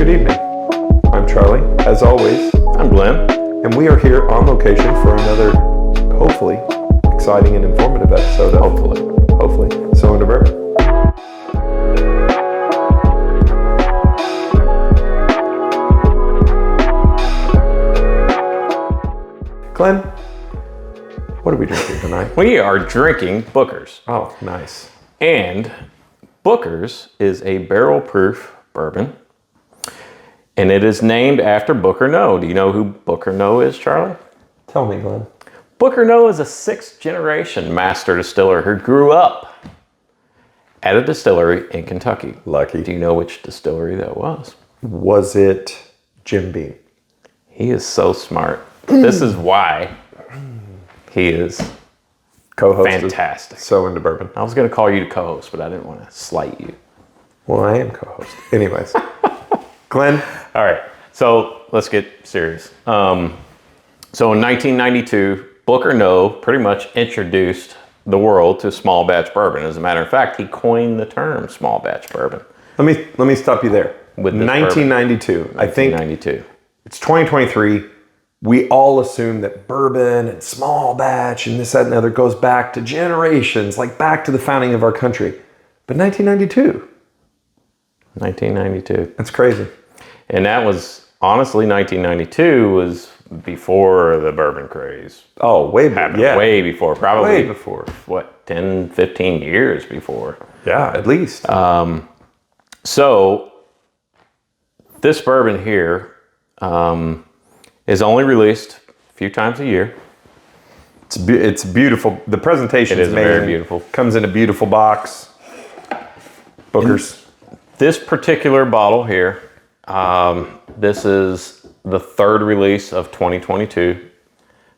Good evening. I'm Charlie. As always, I'm Glenn. and we are here on location for another, hopefully, exciting and informative episode of hopefully, Cylinder Bourbon. Glenn, what are we drinking tonight? We are drinking Booker's. Oh, nice. And Booker's is a barrel proof bourbon. And it is named after Booker Noe. Do you know who Booker Noe is, Charlie? Tell me, Glenn. Booker Noe is a 6th generation master distiller who grew up at a distillery in Kentucky. Lucky. Do you know which distillery that was? Was it Jim Beam? He is so smart. This is why he is Co-host. fantastic. So into bourbon. I was going to call you the co-host, but I didn't want to slight you. Well, I am co-host. Anyways. Glenn? All right, so let's get serious. So in 1992, Booker Noe pretty much introduced the world to small batch bourbon. As a matter of fact, he coined the term small batch bourbon. Let me stop you there. With this 1992. bourbon. I think 1992. it's 2023. We all assume that bourbon and small batch and this, that, and the other goes back to generations, like back to the founding of our country. But 1992. 1992. That's crazy. And that was, honestly, 1992 was before the bourbon craze. Oh, way back. Happened. Yeah. Way before. Probably. Way before. What, 10, 15 years before. Yeah, at least. So this bourbon here is only released a few times a year. It's beautiful. The presentation It is amazing. very beautiful. Comes in a beautiful box. Booker's. This particular bottle here, this is the 3rd release of 2022,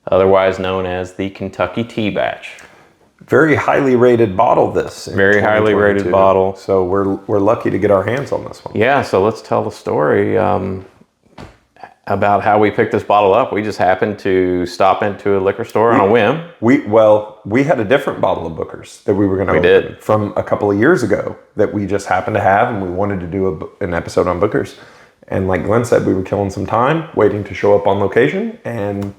otherwise known as the Kentucky Tea Batch. Very highly rated bottle, this. in Very highly 2022. rated bottle. So we're lucky to get our hands on this one. Yeah, so let's tell the story about how we picked this bottle up. We just happened to stop into a liquor store on a whim. We had a different bottle of Booker's that we were going to open did. from a couple of years ago that we just happened to have, and we wanted to do an episode on Booker's. And like Glenn said, we were killing some time waiting to show up on location, and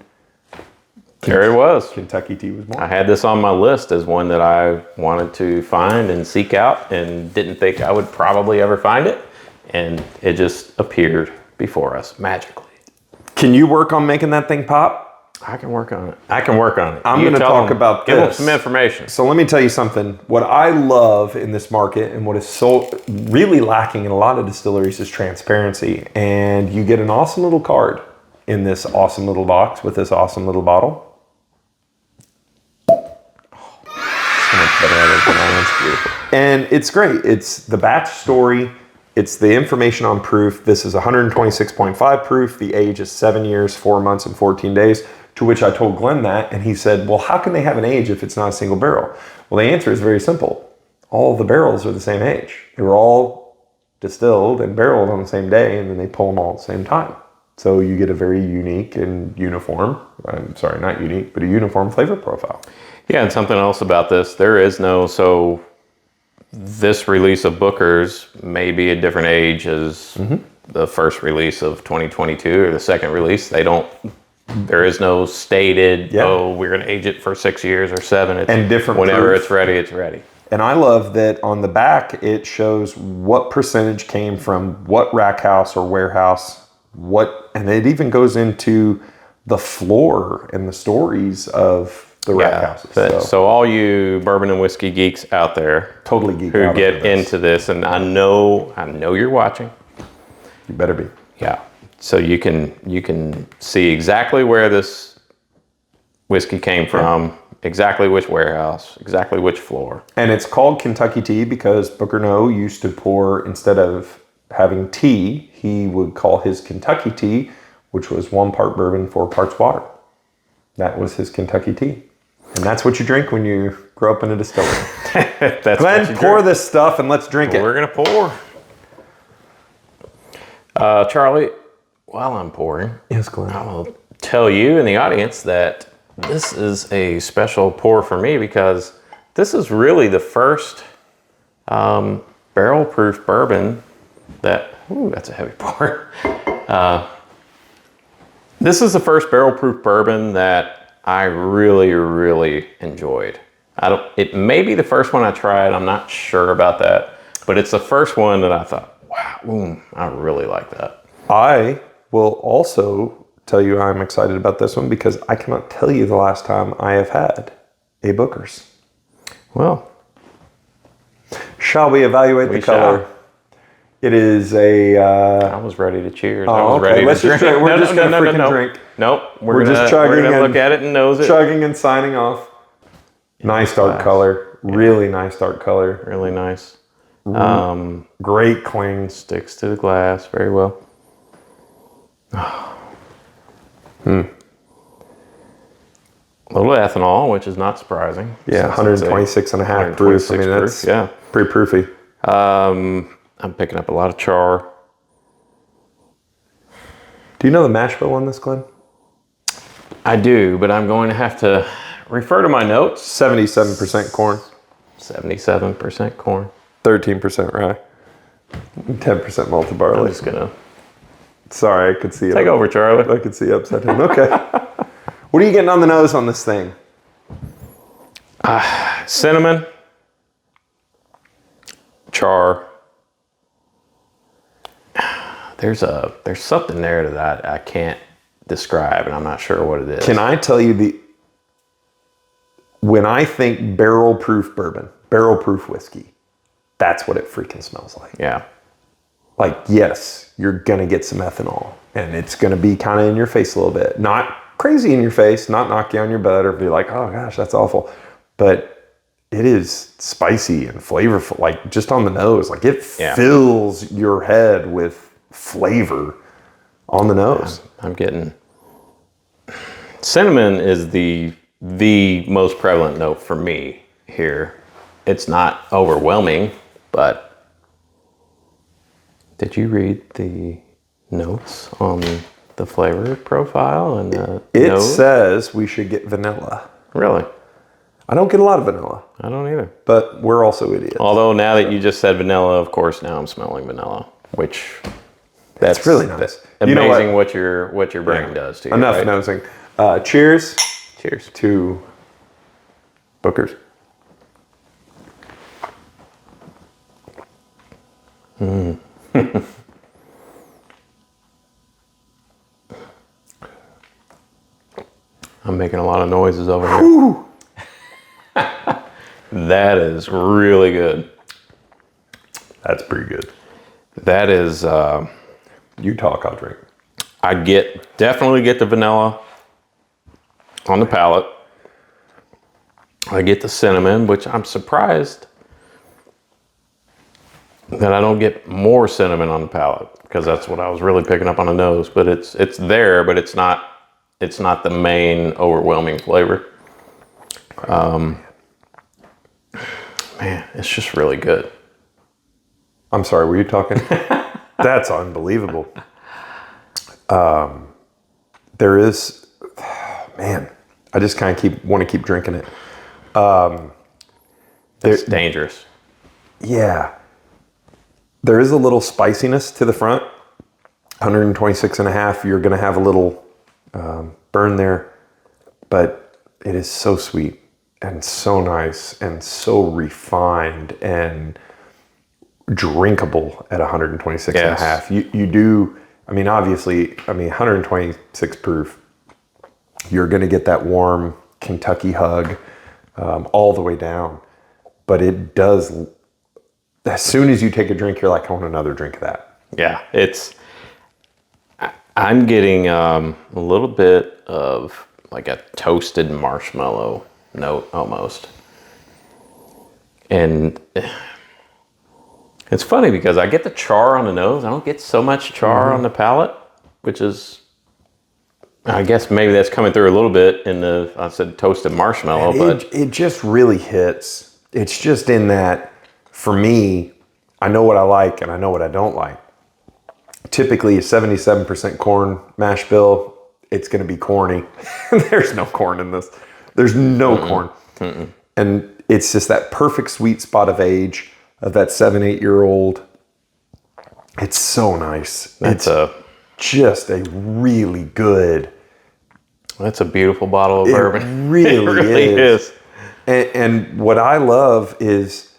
There it was. Kentucky Tea was born. I had this on my list as one that I wanted to find and seek out and didn't think I would probably ever find it. And it just appeared before us magically. Can you work on making that thing pop? I can work on it. I'm going to talk about Give them this. some information. So let me tell you something. What I love in this market and what is so really lacking in a lot of distilleries is transparency. And you get an awesome little card in this awesome little box with this awesome little bottle. So much better at it than I am. It's beautiful. And it's great. It's the batch story. It's the information on proof. This is 126.5 proof. The age is 7 years, 4 months, and 14 days. To which I told Glenn that, and he said, well, how can they have an age if it's not a single barrel? Well, the answer is very simple. All of the barrels are the same age. They were all distilled and barreled on the same day, and then they pull them all at the same time. So you get a very unique and uniform, I'm sorry, not unique, but a uniform flavor profile. Yeah, and something else about this, there is no, so this release of Booker's may be a different age as the first release of 2022 or the second release. There is no stated, we're going to age it for 6 years or 7. It's, and different whenever proof. it's ready, it's ready. And I love that on the back, it shows what percentage came from what rack house or warehouse, and it even goes into the floor and the stories of the rack houses. So all you bourbon and whiskey geeks out there Totally geek who out get into this, and I know you're watching. You better be. Yeah. So you can see exactly where this whiskey came from, exactly which warehouse, exactly which floor. And it's called Kentucky Tea because Booker Noe used to pour, instead of having tea, he would call his Kentucky Tea, which was 1 part bourbon, 4 parts water. That was his Kentucky Tea. And that's what you drink when you grow up in a distillery. That's Glenn, pour this stuff and let's drink it. We're going to pour. Charlie, while I'm pouring, Yes, Glenn. I'll tell you and the audience that this is a special pour for me because this is really the first barrel proof bourbon that Ooh, that's a heavy pour. This is the first barrel proof bourbon that I really, really enjoyed. It may be the first one I tried. I'm not sure about that, but it's the first one that I thought, wow, I really like that. I will also tell you I'm excited about this one because I cannot tell you the last time I have had a Booker's. Well, shall we evaluate the color? Shall. It is a... I was ready to cheers. I was okay. ready Let's to just drink. we're just going to freaking drink. Nope. We're just chugging we're gonna and look at it and nose it. Chugging and signing off. Nice dark color. Really nice dark color. Really nice. Great cling. Sticks to the glass very well. A little ethanol, which is not surprising. Yeah, 126 and a half proof. I mean, that's pretty proofy. I'm picking up a lot of char. Do you know the mash bill on this, Glenn? I do, but I'm going to have to refer to my notes. 77% corn. 77% corn. 13% rye. 10% malted barley. I'm just going to... Sorry, I could see it. Take over, Charlie. I could see upside down. Okay. What are you getting on the nose on this thing? Cinnamon. Char. There's something there that I can't describe, and I'm not sure what it is. Can I tell you when I think barrel proof bourbon, barrel proof whiskey, that's what it freaking smells like. Yeah. Like, yes, you're going to get some ethanol, and it's going to be kind of in your face a little bit. Not crazy in your face, not knock you on your butt or be like, oh gosh, that's awful. But it is spicy and flavorful, like just on the nose. Like it fills your head with flavor on the nose. I'm getting... Cinnamon is the most prevalent note for me here. It's not overwhelming, but... Did you read the notes on the flavor profile and the It nose? says we should get vanilla. Really? I don't get a lot of vanilla. I don't either. But we're also idiots. Although now that you just said vanilla, of course, now I'm smelling vanilla, which that's really nice. Amazing what your brain does to you. Enough nosing. Cheers. Cheers to Booker's. I'm making a lot of noises over here. That is really good. That's pretty good. That is... you talk, I'll drink. I definitely get the vanilla on the palate. I get the cinnamon, which I'm surprised that I don't get more cinnamon on the palate, because that's what I was really picking up on the nose. But it's there, but it's not the main overwhelming flavor. Man, it's just really good. I'm sorry, were you talking? That's unbelievable. There is, man, I just kind of want to keep drinking it. It's dangerous. Yeah. There is a little spiciness to the front. 126 and a half, you're going to have a little burn there, but it is so sweet and so nice and so refined and drinkable at 126 and a half. You do, I mean, obviously, 126 proof, you're going to get that warm Kentucky hug all the way down. But it does, as soon as you take a drink, you're like, I want another drink of that. Yeah, I'm getting a little bit of like a toasted marshmallow note almost. And it's funny because I get the char on the nose. I don't get so much char on the palate, which is, I guess maybe that's coming through a little bit in I said toasted marshmallow, but it just really hits. It's just in that, for me, I know what I like and I know what I don't like. Typically a 77% corn mash bill, it's going to be corny. There's no corn in this. There's no corn. And it's just that perfect sweet spot of age of that 7-8 year old It's so nice. That's just a really good. That's a beautiful bottle of bourbon. It really is. And what I love is,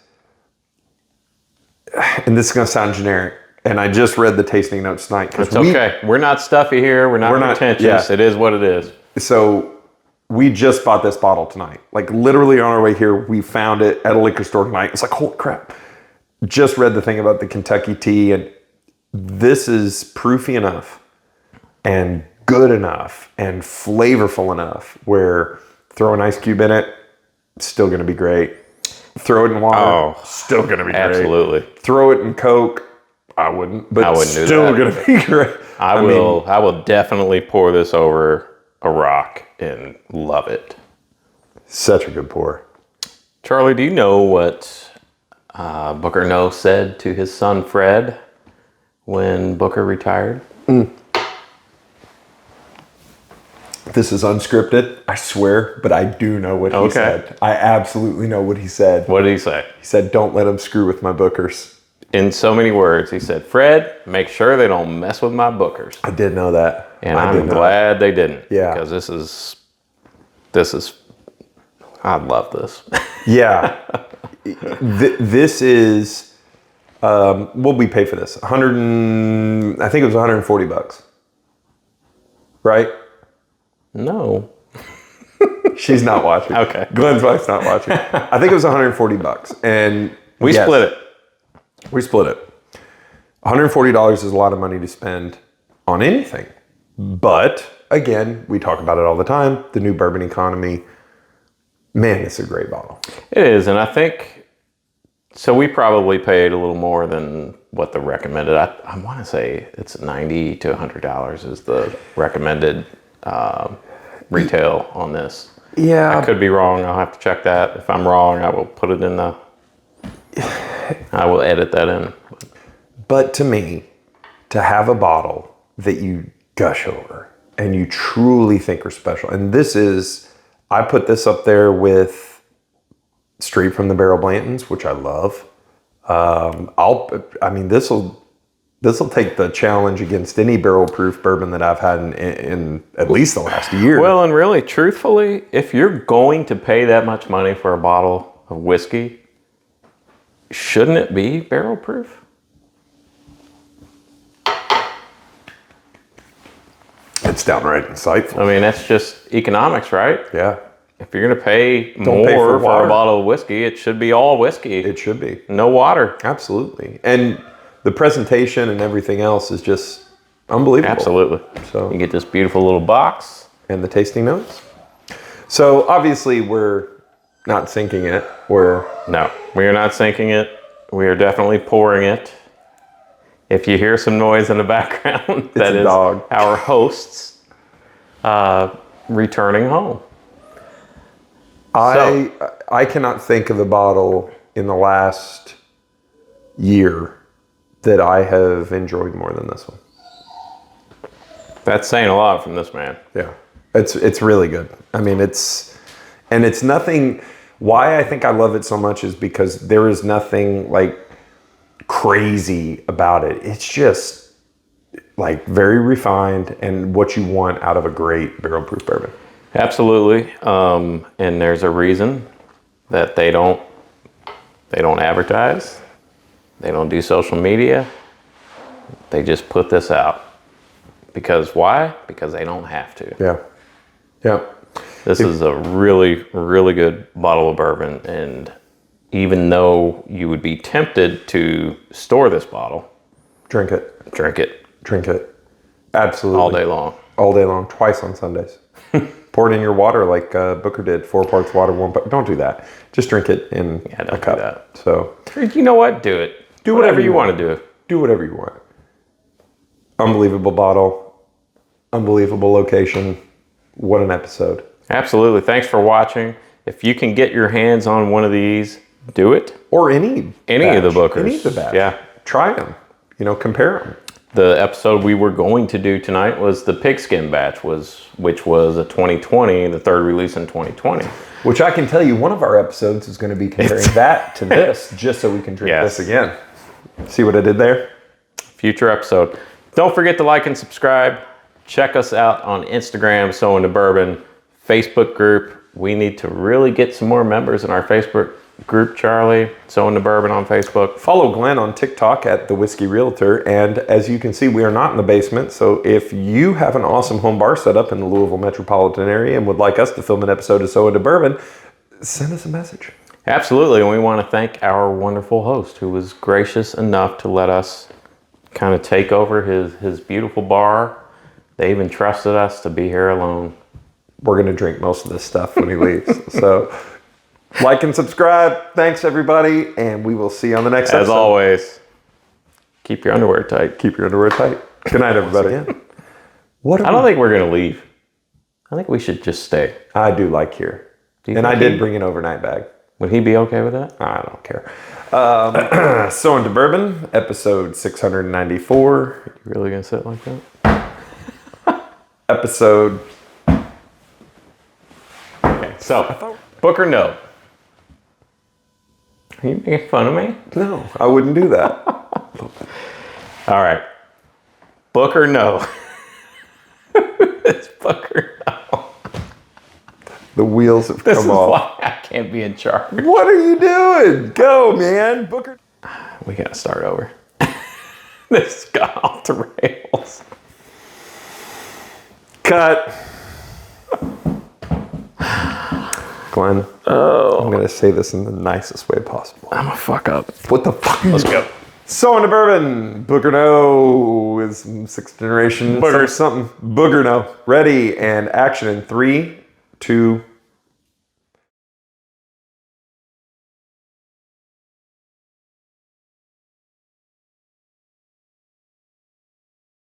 and this is going to sound generic, and I just read the tasting notes tonight. It's okay. We're not stuffy here. We're not pretentious. Yeah. It is what it is. So we just bought this bottle tonight. Like literally on our way here, we found it at a liquor store tonight. It's like, holy crap. Just read the thing about the Kentucky tea, and this is proofy enough and good enough and flavorful enough where throw an ice cube in it, still going to be great. Throw it in water, still going to be great. Absolutely. Throw it in Coke, I wouldn't, but still going to be great. I will definitely pour this over a rock and love it. Such a good pour. Charlie, do you know what Booker No said to his son Fred when Booker retired? This is unscripted, I swear, but I do know what he said. I absolutely know what he said. What did he say? He said, don't let them screw with my bookers. In so many words, he said, Fred, make sure they don't mess with my bookers. I did know that. And I'm glad they didn't. Yeah. Because this is, I love this. Yeah. This is, what we pay for this? I think it was $140. Right? No. She's not watching. Okay. Glenn's wife's not watching. I think it was $140. And we split it. We split it. $140 is a lot of money to spend on anything. But again, we talk about it all the time. The new bourbon economy. Man, it's a great bottle. It is. And I think, so we probably paid a little more than what the recommended. I want to say it's $90 to $100 is the recommended retail on this. Yeah. I could be wrong. I'll have to check that. If I'm wrong, I will put it in I will edit that in. But to me, to have a bottle that you gush over and you truly think are special, and this is, I put this up there with Straight from the Barrel Blantons, which I love. This will take the challenge against any barrel proof bourbon that I've had in at least the last year. Well, and really, truthfully, if you're going to pay that much money for a bottle of whiskey, shouldn't it be barrel proof? It's downright insightful. I mean, that's just economics, right? Yeah. If you're going to pay more for a bottle of whiskey, it should be all whiskey. It should be. No water. Absolutely. And the presentation and everything else is just unbelievable. Absolutely. So you get this beautiful little box. And the tasting notes. So obviously we're not sinking it. No, we are not sinking it. We are definitely pouring it. If you hear some noise in the background, that is dog. Our hosts returning home. I cannot think of a bottle in the last year that I have enjoyed more than this one. That's saying a lot from this man. Yeah, it's really good. I mean, it's nothing. Why I think I love it so much is because there is nothing like crazy about it. It's just like very refined and what you want out of a great barrel proof bourbon. Absolutely. And there's a reason that they don't advertise. They don't do social media. They just put this out. Because why? Because they don't have to. Yeah. Yeah. This is a really, really good bottle of bourbon. And even though you would be tempted to store this bottle, drink it. Drink it. Drink it. Absolutely. All day long. All day long. Twice on Sundays. Pour it in your water like Booker did. 4 parts water, 1 part. Don't do that. Just drink it in a cup. Do that. So you know what? Do it. Do whatever you want to do. Do whatever you want. Unbelievable bottle. Unbelievable location. What an episode. Absolutely. Thanks for watching. If you can get your hands on one of these, do it. Or any of the Bookers. Any of the batch. Yeah. Try them. Compare them. The episode we were going to do tonight was the pigskin batch, which was a 2020, the third release in 2020. Which I can tell you, one of our episodes is going to be comparing that to this, just so we can drink this again. See what I did there? future episode. Don't forget to like and subscribe. Check us out on Instagram, So Into Bourbon, Facebook group. We need to really get some more members in our Facebook group, Charlie. So Into Bourbon on Facebook. Follow Glenn on TikTok at The Whiskey Realtor. And as you can see, we are not in the basement. So if you have an awesome home bar set up in the Louisville metropolitan area and would like us to film an episode of So Into Bourbon, send us a message. Absolutely. And we want to thank our wonderful host who was gracious enough to let us kind of take over his beautiful bar. They even trusted us to be here alone. We're going to drink most of this stuff when he leaves. So like and subscribe. Thanks, everybody. And we will see you on the next episode. As always, keep your underwear tight. Keep your underwear tight. Good night, everybody. I don't think we're going to leave. I think we should just stay. I do like here. And I did bring an overnight bag. Would he be okay with that? I don't care. So Into Bourbon, episode 694. You really going to sit like that? Episode... Okay, so, book or no? Are you making fun of me? No, I wouldn't do that. All right. Book or no? It's book or no. The wheels have This come is off. why I can't be in charge. What are you doing? Go, man. Booker. We got to start over. This has gone off the rails. Cut. Glenn, I'm going to say this in the nicest way possible. I'm a fuck up. What the fuck? Let's go. So Into Bourbon, Booger No is sixth generation. Booger. Something. Booger No. Ready and action in 3, 2,